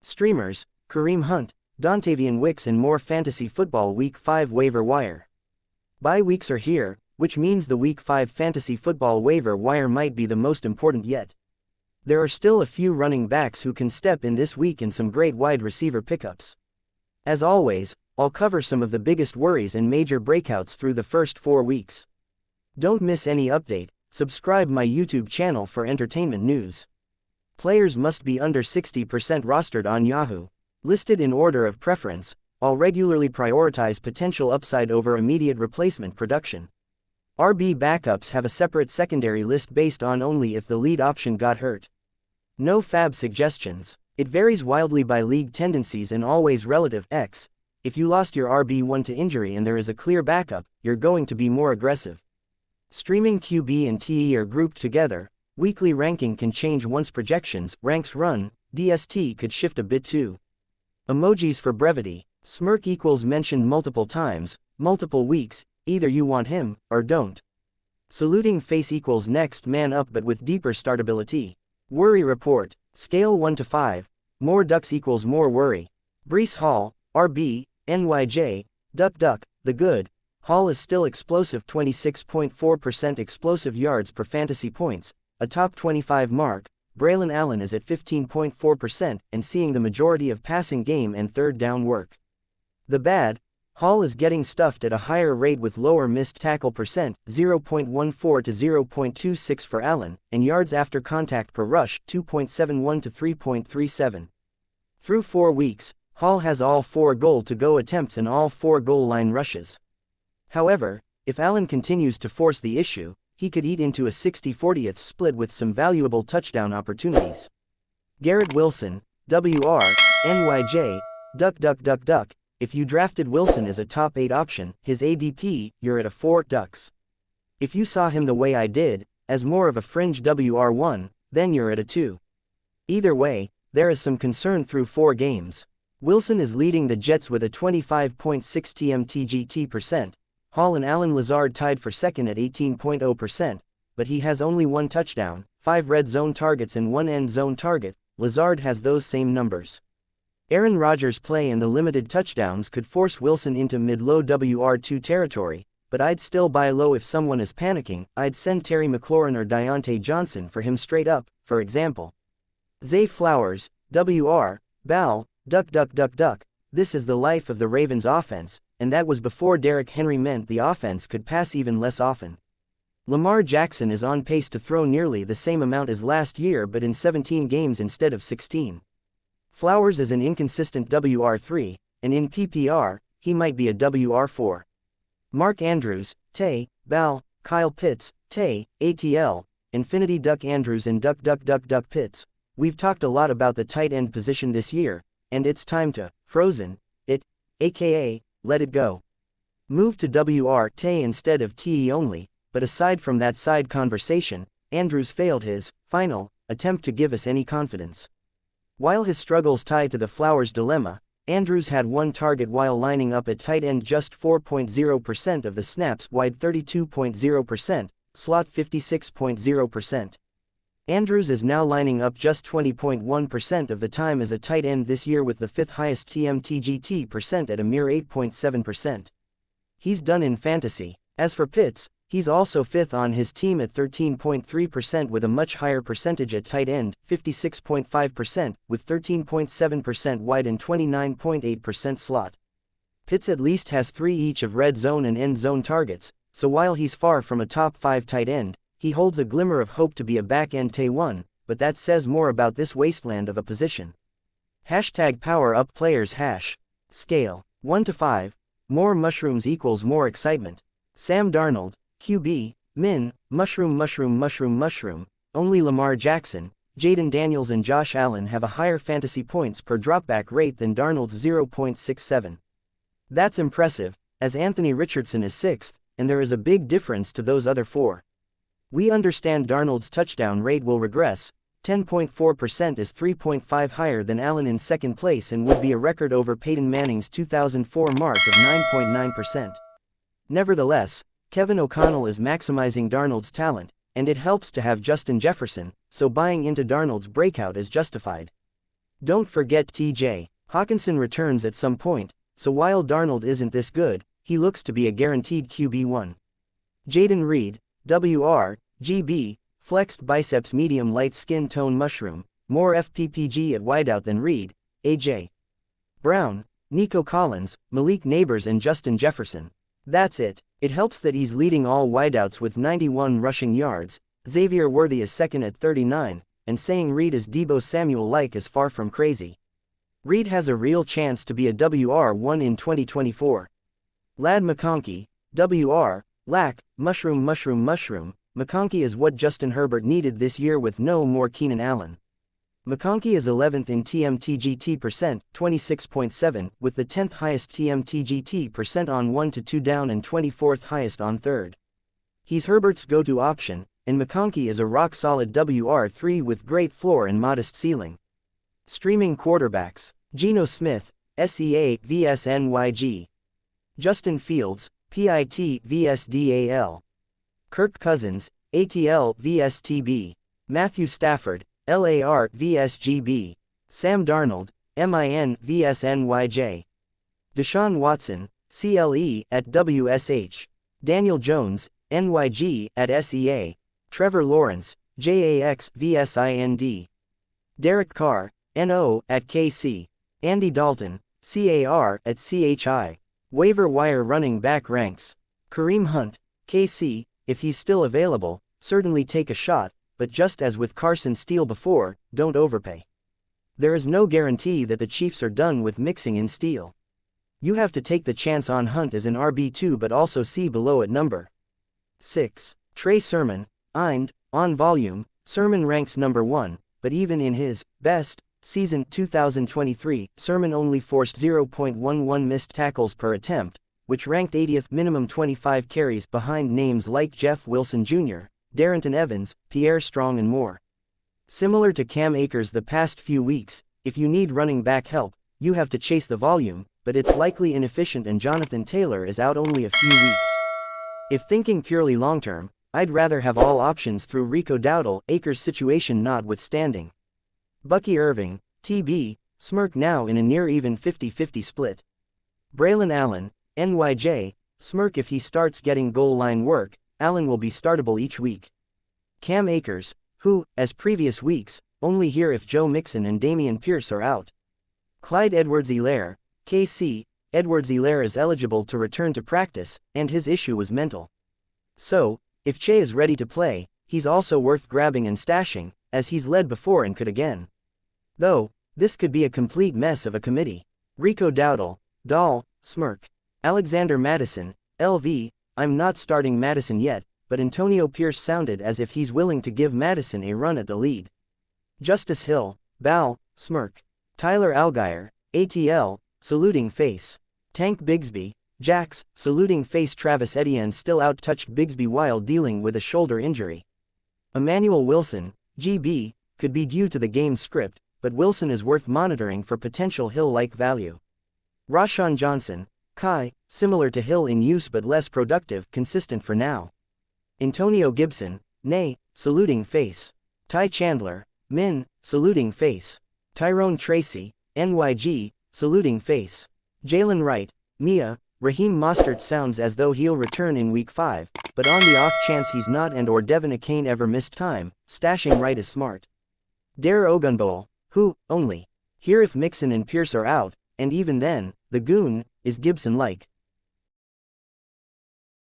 Streamers, Kareem Hunt, Dontayvion Wicks and more Fantasy Football Week 5 Waiver Wire. Bye weeks are here, which means the Week 5 Fantasy Football Waiver Wire might be the most important yet. There are still a few running backs who can step in this week and some great wide receiver pickups. As always, I'll cover some of the biggest worries and major breakouts through the first 4 weeks. Don't miss any update. Subscribe my YouTube channel for entertainment news. Players must be under 60% rostered on Yahoo. Listed in order of preference, I'll regularly prioritize potential upside over immediate replacement production. RB backups have a separate secondary list based on only if the lead option got hurt. No fab suggestions. It varies wildly by league tendencies and always relative X. If you lost your RB1 to injury and there is a clear backup, you're going to be more aggressive. Streaming QB and TE are grouped together. Weekly ranking can change once projections, ranks run. DST could shift a bit too. Emojis for brevity. Smirk equals mentioned multiple times, multiple weeks, either you want him, or don't. Saluting face equals next man up but with deeper startability. Worry report. Scale 1 to 5. More ducks equals more worry. Breece Hall, RB, NYJ, Duck, the good. Hall is still explosive 26.4% explosive yards per fantasy points, a top 25 mark. Braylon Allen is at 15.4% and seeing the majority of passing game and third down work. The bad, Hall is getting stuffed at a higher rate with lower missed tackle percent, 0.14 to 0.26 for Allen, and yards after contact per rush, 2.71 to 3.37. Through 4 weeks, Hall has all 4 goal-to-go attempts and all 4 goal line rushes. However, if Allen continues to force the issue, he could eat into a 60-40th split with some valuable touchdown opportunities. Garrett Wilson, WR, NYJ, Duck. If you drafted Wilson as a top 8 option, his ADP, you're at a 4 ducks. If you saw him the way I did, as more of a fringe WR1, then you're at a 2. Either way, there is some concern through 4 games. Wilson is leading the Jets with a 25.6 TMTGT percent. Hall and Allen Lazard tied for second at 18.0%, but he has only 1 touchdown, 5 red zone targets and 1 end zone target. Lazard has those same numbers. Aaron Rodgers' play and the limited touchdowns could force Wilson into mid-low WR2 territory, but I'd still buy low if someone is panicking. I'd send Terry McLaurin or Deontay Johnson for him straight up, for example. Zay Flowers, WR, Bal, Duck. This is the life of the Ravens offense, and that was before Derrick Henry meant the offense could pass even less often. Lamar Jackson is on pace to throw nearly the same amount as last year but in 17 games instead of 16. Flowers is an inconsistent WR3, and in PPR, he might be a WR4. Mark Andrews, Tay, Bal, Kyle Pitts, Tay, ATL, Infinity Duck Andrews and Duck Pitts. We've talked a lot about the tight end position this year, and it's time to frozen it, aka let it go. Move to WR Tay instead of TE only, but aside from that side conversation, Andrews failed his final attempt to give us any confidence. While his struggles tie to the Flowers dilemma, Andrews had 1 target while lining up at tight end just 4.0% of the snaps, wide 32.0%, slot 56.0%. Andrews is now lining up just 20.1% of the time as a tight end this year with the 5th highest TMTGT percent at a mere 8.7%. He's done in fantasy. As for Pitts, he's also 5th on his team at 13.3% with a much higher percentage at tight end, 56.5%, with 13.7% wide and 29.8% slot. Pitts at least has 3 each of red zone and end zone targets, so while he's far from a top 5 tight end, he holds a glimmer of hope to be a back-end Tay 1, but that says more about this wasteland of a position. #power up players Scale 1 to 5. More mushrooms equals more excitement. Sam Darnold, QB, Min, mushroom. Only Lamar Jackson, Jaden Daniels and Josh Allen have a higher fantasy points per dropback rate than Darnold's 0.67. That's impressive, as Anthony Richardson is 6th, and there is a big difference to those other 4. We understand Darnold's touchdown rate will regress. 10.4% is 3.5 higher than Allen in 2nd place and would be a record over Peyton Manning's 2004 mark of 9.9%. Nevertheless, Kevin O'Connell is maximizing Darnold's talent, and it helps to have Justin Jefferson, so buying into Darnold's breakout is justified. Don't forget TJ Hawkinson returns at some point, so while Darnold isn't this good, he looks to be a guaranteed QB1. Jaden Reed, WR, GB, flexed biceps medium light skin tone mushroom, more FPPG at wideout than Reed, AJ Brown, Nico Collins, Malik Neighbors and Justin Jefferson. That's it. It helps that he's leading all wideouts with 91 rushing yards, Xavier Worthy is second at 39, and saying Reed is Deebo Samuel-like is far from crazy. Reed has a real chance to be a WR1 in 2024. Lad McConkey, WR, Lack, Mushroom. McConkey is what Justin Herbert needed this year with no more Keenan Allen. McConkey is 11th in TMTGT percent, 26.7, with the 10th highest TMTGT percent on 1 to 2 down and 24th highest on third. He's Herbert's go-to option, and McConkey is a rock-solid WR3 with great floor and modest ceiling. Streaming quarterbacks: Geno Smith, SEA vs NYG. Justin Fields, PIT vs DAL. Kirk Cousins, ATL vs TB. Matthew Stafford, LAR vs GB. Sam Darnold, MIN vs NYJ. Deshaun Watson, CLE at WSH. Daniel Jones, NYG at SEA. Trevor Lawrence, JAX vs IND. Derek Carr, NO at KC. Andy Dalton, CAR at CHI. Waiver wire running back ranks. Kareem Hunt, KC, if he's still available, certainly take a shot, but just as with Carson Steele before, don't overpay. There is no guarantee that the Chiefs are done with mixing in Steele. You have to take the chance on Hunt as an RB2 but also see below at number 6. Trey Sermon, IND, on volume, Sermon ranks number 1, but even in his best season 2023, Sermon only forced 0.11 missed tackles per attempt, which ranked 80th, minimum 25 carries behind names like Jeff Wilson Jr., Darrington Evans, Pierre Strong and more. Similar to Cam Akers the past few weeks, if you need running back help, you have to chase the volume, but it's likely inefficient and Jonathan Taylor is out only a few weeks. If thinking purely long-term, I'd rather have all options through Rico Dowdle, Akers situation notwithstanding. Bucky Irving, TB, Smirk now in a near-even 50-50 split. Braylon Allen, NYJ, Smirk if he starts getting goal line work, Allen will be startable each week. Cam Akers, who, as previous weeks, only here if Joe Mixon and Dameon Pierce are out. Clyde Edwards-Helaire, KC, Edwards-Helaire is eligible to return to practice, and his issue was mental. So, if Che is ready to play, he's also worth grabbing and stashing, as he's led before and could again. Though, this could be a complete mess of a committee. Rico Dowdle, Dahl, Smirk. Alexander Madison, LV, I'm not starting Madison yet, but Antonio Pierce sounded as if he's willing to give Madison a run at the lead. Justice Hill, Bal, Smirk. Tyler Algier, ATL, saluting face. Tank Bigsby, Jax, saluting face. Travis Etienne still out-touched Bigsby while dealing with a shoulder injury. Emmanuel Wilson, GB, could be due to the game script, but Wilson is worth monitoring for potential Hill-like value. Rashawn Johnson, Kai, similar to Hill in use but less productive, consistent for now. Antonio Gibson, Nay, saluting face. Ty Chandler, Min, saluting face. Tyrone Tracy, NYG, saluting face. Jalen Wright, Mia, Raheem Mostert sounds as though he'll return in Week 5, but on the off chance he's not and or Devin Akane ever missed time, stashing Wright is smart. Dare Ogunbowl, who, only here if Mixon and Pierce are out, and even then, the goon, is Gibson-like.